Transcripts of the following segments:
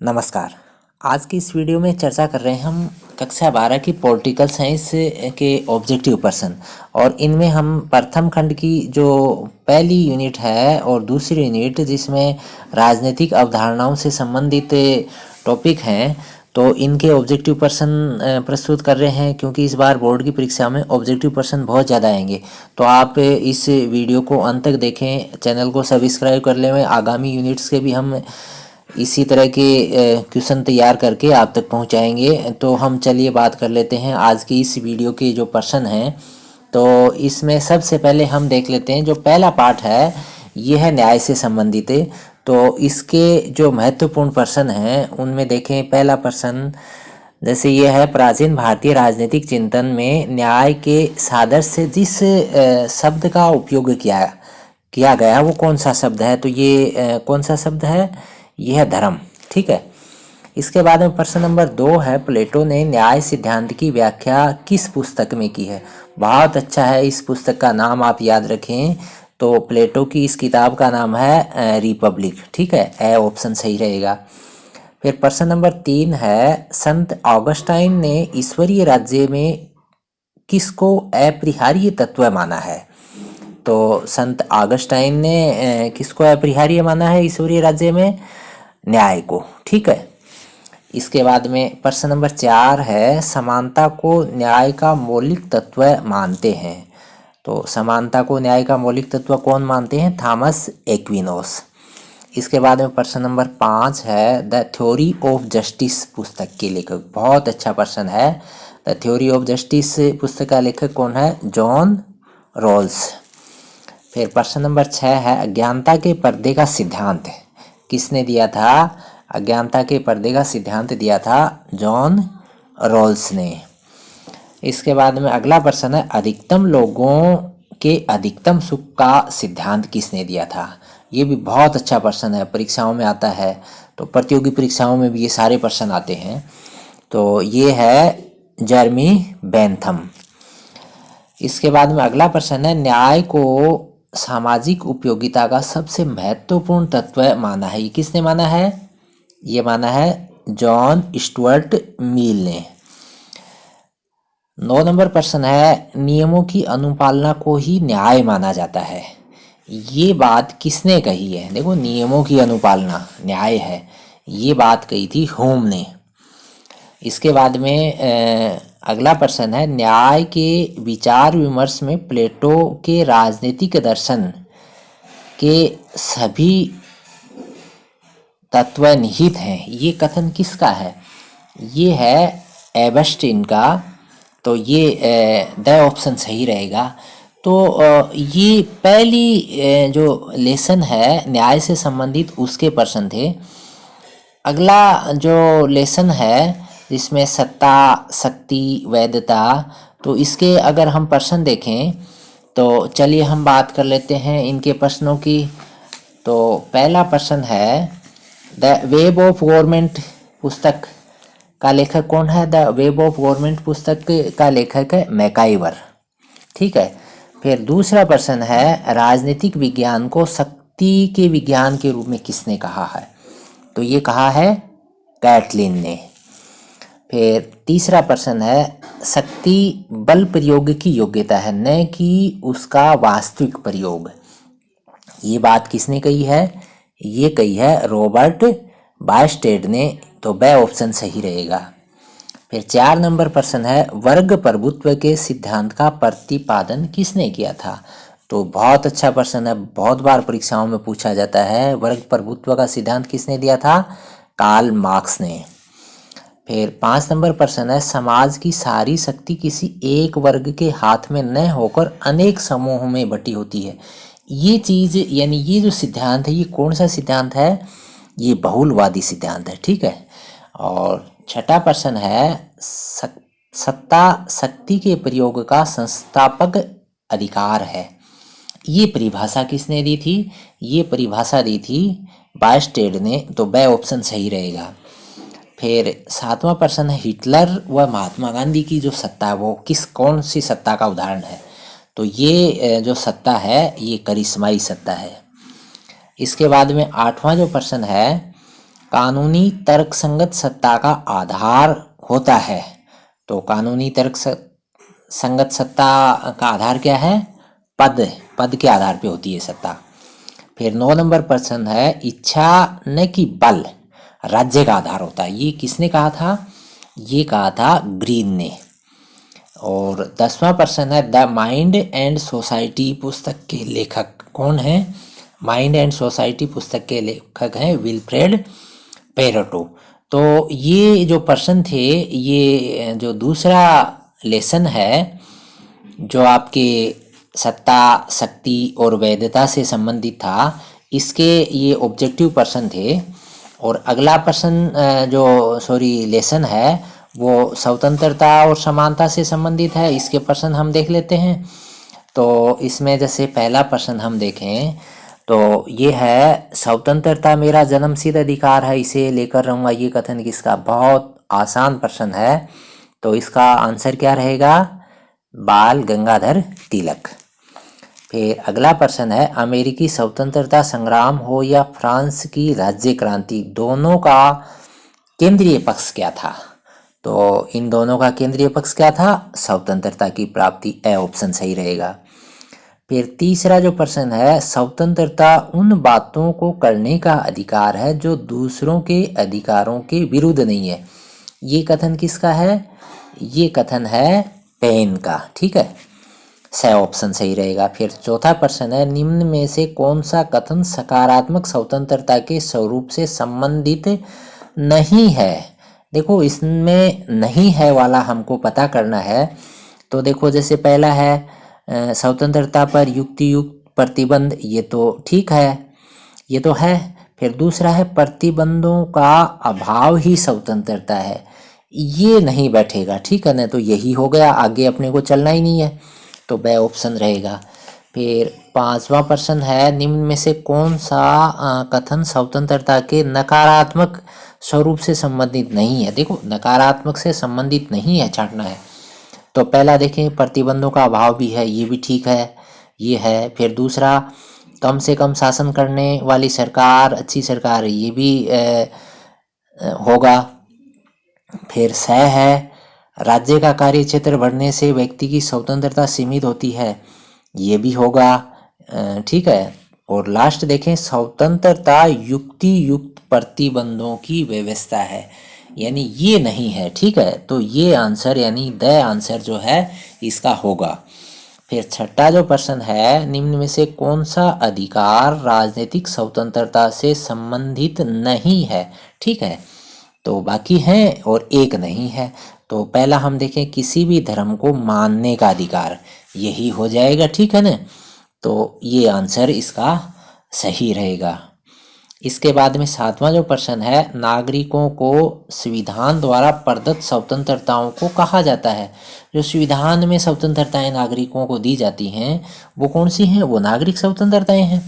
नमस्कार। आज की इस वीडियो में चर्चा कर रहे हैं हम कक्षा 12 की पॉलिटिकल साइंस के ऑब्जेक्टिव प्रश्न। और इनमें हम प्रथम खंड की जो पहली यूनिट है और दूसरी यूनिट जिसमें राजनीतिक अवधारणाओं से संबंधित टॉपिक हैं, तो इनके ऑब्जेक्टिव प्रश्न प्रस्तुत कर रहे हैं। क्योंकि इस बार बोर्ड की परीक्षा में ऑब्जेक्टिव प्रश्न बहुत ज़्यादा आएंगे, तो आप इस वीडियो को अंत तक देखें, चैनल को सब्सक्राइब कर लें। आगामी यूनिट्स के भी हम इसी तरह के क्वेश्चन तैयार करके आप तक पहुंचाएंगे। तो हम चलिए बात कर लेते हैं आज की इस वीडियो के जो प्रश्न हैं। तो इसमें सबसे पहले हम देख लेते हैं, जो पहला पार्ट है ये है न्याय से संबंधित। तो इसके जो महत्वपूर्ण प्रश्न हैं उनमें देखें, पहला प्रश्न जैसे ये है, प्राचीन भारतीय राजनीतिक चिंतन में न्याय के सादृश्य से जिस शब्द का उपयोग किया गया वो कौन सा शब्द है? तो ये कौन सा शब्द है? यह है धर्म। ठीक है। इसके बाद में प्रश्न नंबर 2 है, प्लेटो ने न्याय सिद्धांत की व्याख्या किस पुस्तक में की है? बहुत अच्छा है, इस पुस्तक का नाम आप याद रखें। तो प्लेटो की इस किताब का नाम है रिपब्लिक। ठीक है, ए ऑप्शन सही रहेगा। फिर प्रश्न नंबर 3 है, संत ऑगस्टाइन ने ईश्वरीय राज्य में किसको अपरिहार्य तत्व माना है? तो संत ऑगस्टाइन ने किसको अपरिहार्य माना है ईश्वरीय राज्य में? न्याय को। ठीक है। इसके बाद में प्रश्न नंबर 4 है, समानता को न्याय का मौलिक तत्व मानते हैं? तो समानता को न्याय का मौलिक तत्व कौन मानते हैं? थॉमस एक्विनोस। इसके बाद में प्रश्न नंबर 5 है, द थ्योरी ऑफ जस्टिस पुस्तक के लेखक? बहुत अच्छा प्रश्न है। द थ्योरी ऑफ जस्टिस पुस्तक का लेखक कौन है? John Rawls. फिर प्रश्न नंबर 6 है, अज्ञानता के पर्दे का सिद्धांत किसने दिया था? अज्ञानता के पर्दे का सिद्धांत दिया था जॉन रॉल्स ने। इसके बाद में अगला प्रश्न है, अधिकतम लोगों के अधिकतम सुख का सिद्धांत किसने दिया था? ये भी बहुत अच्छा प्रश्न है, परीक्षाओं में आता है। तो प्रतियोगी परीक्षाओं में भी ये सारे प्रश्न आते हैं। तो ये है जर्मी बेंथम। इसके बाद में अगला प्रश्न है, न्याय को सामाजिक उपयोगिता का सबसे महत्वपूर्ण तत्व माना है? ये किसने माना है? ये माना है जॉन स्टुअर्ट मिल ने। 9 नंबर प्रश्न है, नियमों की अनुपालना को ही न्याय माना जाता है? ये बात किसने कही है? देखो, नियमों की अनुपालना न्याय है, ये बात कही थी ह्यूम ने। इसके बाद में अगला प्रश्न है, न्याय के विचार विमर्श में प्लेटो के राजनीतिक दर्शन के सभी तत्व निहित हैं, ये कथन किसका है? ये है एबस्टीन का। तो ये द ऑप्शन सही रहेगा। तो ये पहली जो लेसन है न्याय से संबंधित उसके प्रश्न थे। अगला जो लेसन है जिसमें सत्ता, शक्ति, वैधता, तो इसके अगर हम प्रश्न देखें तो चलिए हम बात कर लेते हैं इनके प्रश्नों की। तो पहला प्रश्न है, द वेब ऑफ गवर्नमेंट पुस्तक का लेखक कौन है? द वेब ऑफ गवर्नमेंट पुस्तक का लेखक है मैकाइवर। ठीक है। फिर दूसरा प्रश्न है, राजनीतिक विज्ञान को शक्ति के विज्ञान के रूप में किसने कहा है? तो ये कहा है कैटलिन ने। फिर तीसरा प्रश्न है, शक्ति बल प्रयोग की योग्यता है, न कि उसका वास्तविक प्रयोग। ये बात किसने कही है? ये कही है रॉबर्ट बायस्टेड ने। तो ब ऑप्शन सही रहेगा। फिर 4 नंबर प्रश्न है, वर्ग प्रभुत्व के सिद्धांत का प्रतिपादन किसने किया था? तो बहुत अच्छा प्रश्न है, बहुत बार परीक्षाओं में पूछा जाता है, वर्ग प्रभुत्व का सिद्धांत किसने दिया था? कार्ल मार्क्स ने। फिर 5 नंबर प्रश्न है, समाज की सारी शक्ति किसी एक वर्ग के हाथ में न होकर अनेक समूहों में बटी होती है। ये चीज़ यानी ये जो सिद्धांत है, ये कौन सा सिद्धांत है? ये बहुलवादी सिद्धांत है। ठीक है। और छठा प्रश्न है, सत्ता शक्ति के प्रयोग का संस्थापक अधिकार है। ये परिभाषा किसने दी थी? ये परिभाषा दी थी बायस्टेड ने। तो ब ऑप्शन सही रहेगा। फिर 7वां प्रश्न है, हिटलर व महात्मा गांधी की जो सत्ता है वो कौन सी सत्ता का उदाहरण है? तो ये जो सत्ता है ये करिश्माई सत्ता है। इसके बाद में 8वां जो प्रश्न है, कानूनी तर्कसंगत सत्ता का आधार होता है। तो कानूनी तर्क संगत सत्ता का आधार क्या है? पद के आधार पे होती है सत्ता। फिर 9 नंबर प्रश्न है, इच्छा न कि बल राज्य का आधार होता है। ये किसने कहा था? ये कहा था ग्रीन ने। और 10वां प्रश्न है, द माइंड एंड सोसाइटी पुस्तक के लेखक कौन है? माइंड एंड सोसाइटी पुस्तक के लेखक हैं विल्फ्रेड पेरेटो। तो ये जो प्रश्न थे, ये जो दूसरा लेसन है जो आपके सत्ता, शक्ति और वैधता से संबंधित था, इसके ये ऑब्जेक्टिव प्रश्न थे। और अगला प्रश्न लेसन है वो स्वतंत्रता और समानता से संबंधित है। इसके प्रश्न हम देख लेते हैं। तो इसमें जैसे पहला प्रश्न हम देखें तो ये है, स्वतंत्रता मेरा जन्मसिद्ध अधिकार है, इसे लेकर रहूँगा, ये कथन किसका? बहुत आसान प्रश्न है। तो इसका आंसर क्या रहेगा? बाल गंगाधर तिलक। फिर अगला प्रश्न है, अमेरिकी स्वतंत्रता संग्राम हो या फ्रांस की राज्य क्रांति, दोनों का केंद्रीय पक्ष क्या था? तो इन दोनों का केंद्रीय पक्ष क्या था? स्वतंत्रता की प्राप्ति। ए ऑप्शन सही रहेगा। फिर तीसरा जो प्रश्न है, स्वतंत्रता उन बातों को करने का अधिकार है जो दूसरों के अधिकारों के विरुद्ध नहीं है, ये कथन किसका है? ये कथन है पेन का। ठीक है, स ऑप्शन सही रहेगा। फिर चौथा प्रश्न है, निम्न में से कौन सा कथन सकारात्मक स्वतंत्रता के स्वरूप से संबंधित नहीं है? देखो इसमें नहीं है वाला हमको पता करना है। तो देखो जैसे पहला है स्वतंत्रता पर युक्तियुक्त प्रतिबंध, ये तो ठीक है, ये तो है। फिर दूसरा है प्रतिबंधों का अभाव ही स्वतंत्रता है, ये नहीं बैठेगा। ठीक है ना, तो यही हो गया, आगे अपने को चलना ही नहीं है, तो बे ऑप्शन रहेगा। फिर पांचवा प्रश्न है, निम्न में से कौन सा कथन स्वतंत्रता के नकारात्मक स्वरूप से संबंधित नहीं है? देखो नकारात्मक से संबंधित नहीं है, छांटना है। तो पहला देखें, प्रतिबंधों का अभाव भी है, ये भी ठीक है, ये है। फिर दूसरा, कम से कम शासन करने वाली सरकार अच्छी सरकार है, ये भी होगा। फिर स है, राज्य का कार्य क्षेत्र बढ़ने से व्यक्ति की स्वतंत्रता सीमित होती है, ये भी होगा। ठीक है। और लास्ट देखें, स्वतंत्रता युक्ति युक्त प्रतिबंधों की व्यवस्था है, यानी ये नहीं है। ठीक है, तो ये आंसर यानी द आंसर जो है इसका होगा। फिर छठा जो प्रश्न है, निम्न में से कौन सा अधिकार राजनीतिक स्वतंत्रता से संबंधित नहीं है? ठीक है, तो बाकी हैं और एक नहीं है। तो पहला हम देखें, किसी भी धर्म को मानने का अधिकार, यही हो जाएगा। ठीक है ना, तो ये आंसर इसका सही रहेगा। इसके बाद में सातवां जो प्रश्न है, नागरिकों को संविधान द्वारा प्रदत्त स्वतंत्रताओं को कहा जाता है। जो संविधान में स्वतंत्रताएं नागरिकों को दी जाती हैं वो कौन सी हैं? वो नागरिक स्वतंत्रताएं हैं।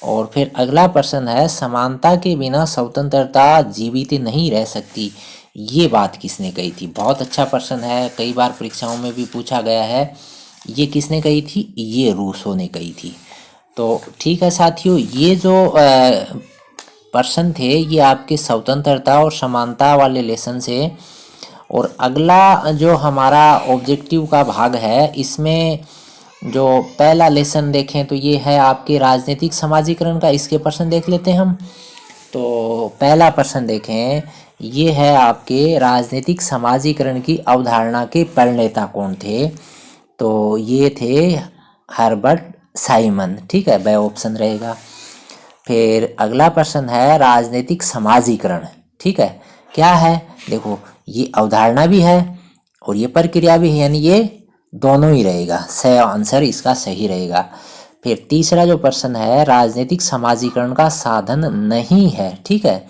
और फिर अगला प्रश्न है, समानता के बिना स्वतंत्रता जीवित नहीं रह सकती, ये बात किसने कही थी? बहुत अच्छा प्रश्न है, कई बार परीक्षाओं में भी पूछा गया है। ये किसने कही थी? ये रूसो ने कही थी। तो ठीक है साथियों, ये जो प्रश्न थे ये आपके स्वतंत्रता और समानता वाले लेसन से। और अगला जो हमारा ऑब्जेक्टिव का भाग है, इसमें जो पहला लेसन देखें तो ये है आपके राजनीतिक समाजीकरण का। इसके प्रश्न देख लेते हैं हम। तो पहला प्रश्न देखें, ये है आपके राजनीतिक समाजीकरण की अवधारणा के प्रणेता कौन थे? तो ये थे हर्बर्ट साइमन। ठीक है, वह ऑप्शन रहेगा। फिर अगला प्रश्न है राजनीतिक समाजीकरण। ठीक है, क्या है? देखो ये अवधारणा भी है और ये प्रक्रिया भी है, यानी ये दोनों ही रहेगा। सही आंसर इसका सही रहेगा। फिर तीसरा जो प्रश्न है, राजनीतिक समाजीकरण का साधन नहीं है। ठीक है,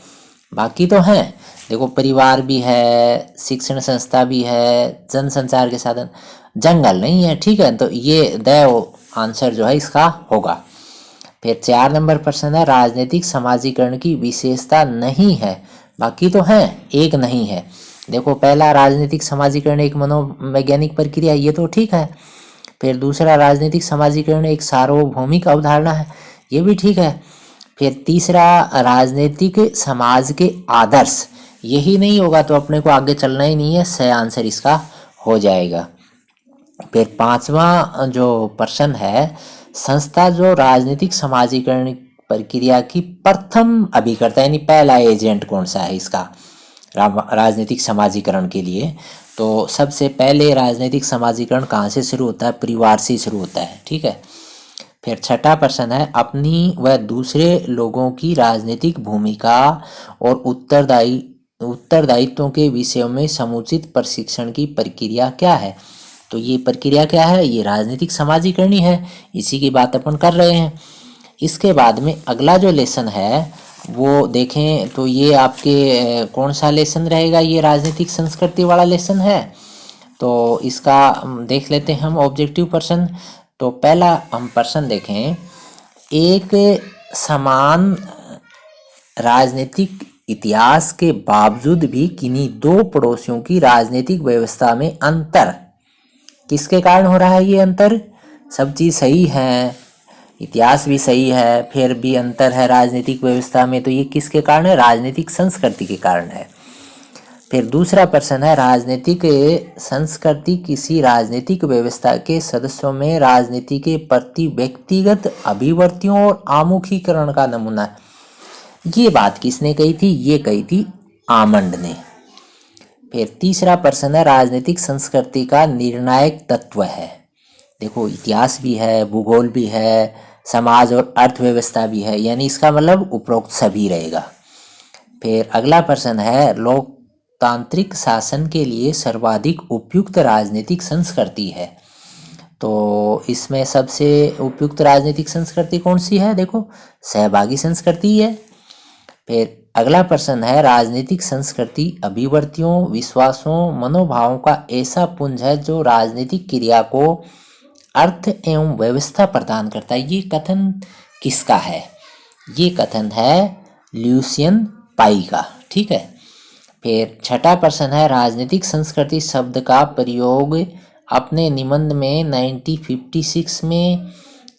बाकी तो हैं। देखो परिवार भी है, शिक्षण संस्था भी है, जनसंचार के साधन, जंगल नहीं है। ठीक है, तो ये द आंसर जो है इसका होगा। फिर 4 नंबर प्रश्न है, राजनीतिक समाजीकरण की विशेषता नहीं है, बाकी तो हैं, एक नहीं है। देखो पहला, राजनीतिक समाजीकरण एक मनोवैज्ञानिक प्रक्रिया, ये तो ठीक है। फिर दूसरा, राजनीतिक समाजीकरण एक सार्वभौमिक अवधारणा है, ये भी ठीक है। फिर तीसरा, राजनीतिक समाज के आदर्श। यही नहीं होगा तो अपने को आगे चलना ही नहीं है, सही आंसर इसका हो जाएगा। फिर पांचवा जो प्रश्न है, संस्था जो राजनीतिक समाजीकरण प्रक्रिया की प्रथम अभिकर्ता यानी पहला एजेंट कौन सा है इसका राजनीतिक समाजीकरण के लिए। तो सबसे पहले राजनीतिक समाजीकरण कहाँ से शुरू होता है, परिवार से शुरू होता है, ठीक है। फिर छठा प्रश्न है, अपनी व दूसरे लोगों की राजनीतिक भूमिका और उत्तरदायित्वों के विषयों में समुचित प्रशिक्षण की प्रक्रिया क्या है। तो ये प्रक्रिया क्या है, ये राजनीतिक समाजीकरण ही है, इसी की बात अपन कर रहे हैं। इसके बाद में अगला जो लेसन है वो देखें तो ये आपके कौन सा लेसन रहेगा, ये राजनीतिक संस्कृति वाला लेसन है। तो इसका देख लेते हैं हम ऑब्जेक्टिव प्रश्न। तो पहला हम प्रश्न देखें, एक समान राजनीतिक इतिहास के बावजूद भी किन्हीं दो पड़ोसियों की राजनीतिक व्यवस्था में अंतर किसके कारण हो रहा है। ये अंतर, सब चीज़ सही है, इतिहास भी सही है, फिर भी अंतर है राजनीतिक व्यवस्था में, तो ये किसके कारण है, राजनीतिक संस्कृति के कारण है। फिर दूसरा प्रश्न है, राजनीतिक संस्कृति किसी राजनीतिक व्यवस्था के सदस्यों में राजनीति के प्रति व्यक्तिगत अभिव्यक्तियों और आमुखीकरण का नमूना है। ये बात किसने कही थी, ये कही थी आमंड ने। फिर तीसरा प्रश्न है, राजनीतिक संस्कृति का निर्णायक तत्व है। देखो इतिहास भी है, भूगोल भी है, समाज और अर्थव्यवस्था भी है, यानी इसका मतलब उपरोक्त सभी रहेगा। फिर अगला प्रश्न है, लोकतांत्रिक शासन के लिए सर्वाधिक उपयुक्त राजनीतिक संस्कृति है। तो इसमें सबसे उपयुक्त राजनीतिक संस्कृति कौन सी है, देखो सहभागी संस्कृति है। फिर अगला प्रश्न है, राजनीतिक संस्कृति अभिव्यक्तियों, विश्वासों, मनोभावों का ऐसा पुंज है जो राजनीतिक क्रिया को अर्थ एवं व्यवस्था प्रदान करता है। ये कथन किसका है, ये कथन है ल्यूसियन पाई का, ठीक है। फिर छठा प्रश्न है, राजनीतिक संस्कृति शब्द का प्रयोग अपने निबंध में 1956 में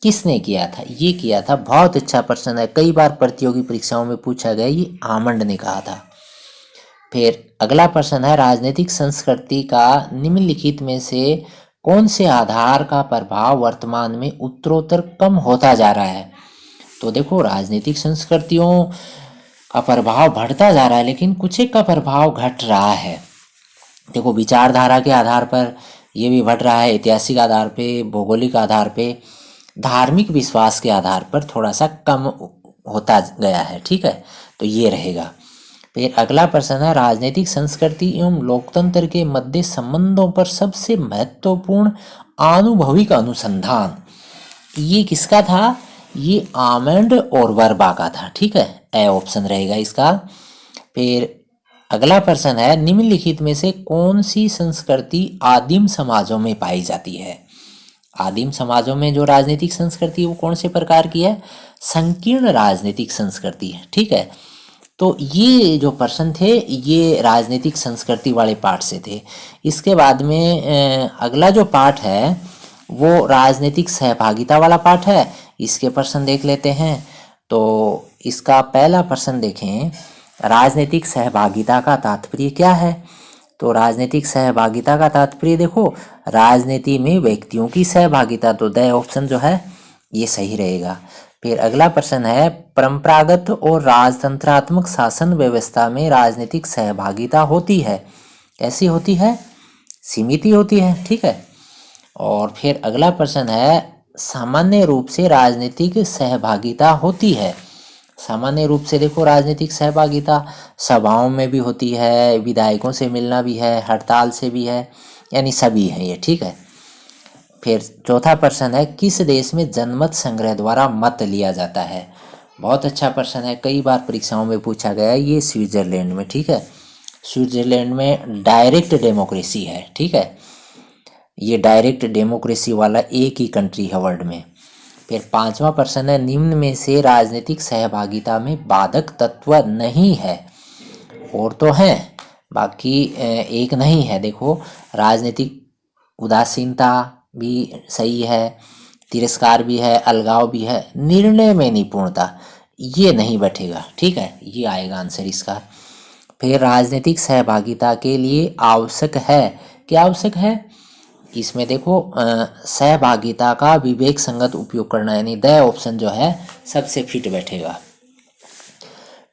किसने किया था, ये किया था, बहुत अच्छा प्रश्न है, कई बार प्रतियोगी परीक्षाओं में पूछा गया, ये आमंड ने कहा था। फिर अगला प्रश्न है, राजनीतिक संस्कृति का निम्नलिखित में से कौन से आधार का प्रभाव वर्तमान में उत्तरोत्तर कम होता जा रहा है। तो देखो राजनीतिक संस्कृतियों का प्रभाव बढ़ता जा रहा है, लेकिन कुछ एक का प्रभाव घट रहा है। देखो विचारधारा के आधार पर ये भी बढ़ रहा है, ऐतिहासिक आधार पे, भौगोलिक आधार पे, धार्मिक विश्वास के आधार पर थोड़ा सा कम होता गया है, ठीक है। तो ये रहेगा। फिर अगला प्रश्न है, राजनीतिक संस्कृति एवं लोकतंत्र के मध्य संबंधों पर सबसे महत्वपूर्ण आनुभविक अनुसंधान, ये किसका था, ये आमंड और वर्बा का था, ठीक है, ए ऑप्शन रहेगा इसका। फिर अगला प्रश्न है, निम्नलिखित में से कौन सी संस्कृति आदिम समाजों में पाई जाती है। आदिम समाजों में जो राजनीतिक संस्कृति वो कौन से प्रकार की है, संकीर्ण राजनीतिक संस्कृति है, ठीक है। तो ये जो प्रश्न थे ये राजनीतिक संस्कृति वाले पार्ट से थे। इसके बाद में अगला जो पार्ट है वो राजनीतिक सहभागिता वाला पार्ट है, इसके प्रश्न देख लेते हैं। तो इसका पहला प्रश्न देखें, राजनीतिक सहभागिता का तात्पर्य क्या है। तो राजनीतिक सहभागिता का तात्पर्य देखो, राजनीति में व्यक्तियों की सहभागिता, तो द ऑप्शन जो है ये सही रहेगा। फिर अगला प्रश्न है, परंपरागत और राजतंत्रात्मक शासन व्यवस्था में राजनीतिक सहभागिता होती है, कैसी होती है, सीमित होती है, ठीक है। और फिर अगला प्रश्न है, सामान्य रूप से राजनीतिक सहभागिता होती है। सामान्य रूप से देखो राजनीतिक सहभागिता सभाओं में भी होती है, विधायकों से मिलना भी है, हड़ताल से भी है, यानी सभी है ये, ठीक है। फिर चौथा प्रश्न है, किस देश में जनमत संग्रह द्वारा मत लिया जाता है। बहुत अच्छा प्रश्न है, कई बार परीक्षाओं में पूछा गया है, ये स्विट्जरलैंड में, ठीक है। स्विट्जरलैंड में डायरेक्ट डेमोक्रेसी है, ठीक है, ये डायरेक्ट डेमोक्रेसी वाला एक ही कंट्री है वर्ल्ड में। फिर पांचवा प्रश्न है, निम्न में से राजनीतिक सहभागिता में बाधक तत्व नहीं है, और तो हैं बाकी एक नहीं है। देखो राजनीतिक उदासीनता भी सही है, तिरस्कार भी है, अलगाव भी है, निर्णय में निपुणता, ये नहीं बैठेगा, ठीक है, ये आएगा आंसर इसका। फिर राजनीतिक सहभागिता के लिए आवश्यक है, क्या आवश्यक है, इसमें देखो सहभागिता का विवेक संगत उपयोग करना, यानी द ऑप्शन जो है सबसे फिट बैठेगा।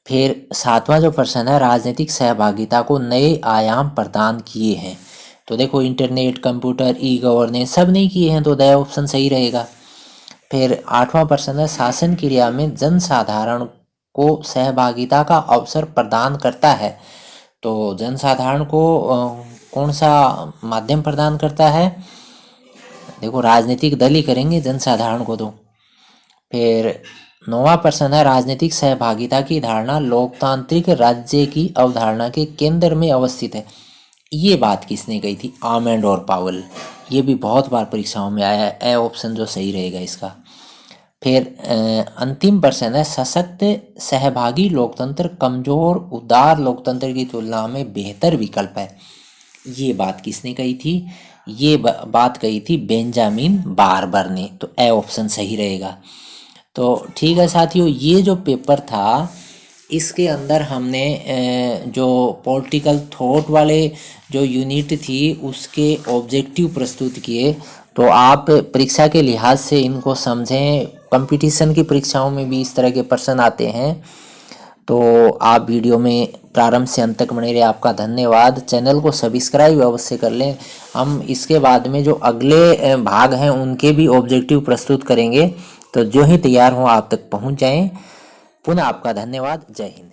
फिर 7वां जो प्रश्न है, राजनीतिक सहभागिता को नए आयाम प्रदान किए हैं, तो देखो इंटरनेट, कंप्यूटर, ई गवर्नेंस सब नहीं किए हैं, तो द ऑप्शन सही रहेगा। फिर 8वां प्रश्न है, शासन क्रिया में जनसाधारण को सहभागिता का अवसर प्रदान करता है, तो जनसाधारण को कौन सा माध्यम प्रदान करता है, देखो राजनीतिक दल ही करेंगे जनसाधारण को। तो फिर 9वां प्रश्न है, राजनीतिक सहभागिता की धारणा लोकतांत्रिक राज्य की अवधारणा के केंद्र में अवस्थित है, ये बात किसने कही थी, आमंड और पावेल, ये भी बहुत बार परीक्षाओं में आया है, ए ऑप्शन जो सही रहेगा इसका। फिर अंतिम प्रश्न है, सशक्त सहभागी लोकतंत्र कमजोर उदार लोकतंत्र की तुलना में बेहतर विकल्प है, ये बात किसने कही थी, ये बात कही थी बेंजामिन बार्बर ने, तो ए ऑप्शन सही रहेगा। तो ठीक है साथियों, ये जो पेपर था इसके अंदर हमने जो पॉलिटिकल थॉट वाले जो यूनिट थी उसके ऑब्जेक्टिव प्रस्तुत किए, तो आप परीक्षा के लिहाज से इनको समझें, कंपटीशन की परीक्षाओं में भी इस तरह के प्रश्न आते हैं। तो आप वीडियो में प्रारंभ से अंत तक बने रहे, आपका धन्यवाद। चैनल को सब्सक्राइब अवश्य कर लें, हम इसके बाद में जो अगले भाग हैं उनके भी ऑब्जेक्टिव प्रस्तुत करेंगे, तो जो ही तैयार हो आप तक पहुंच जाएं। पुनः आपका धन्यवाद, जय हिंद।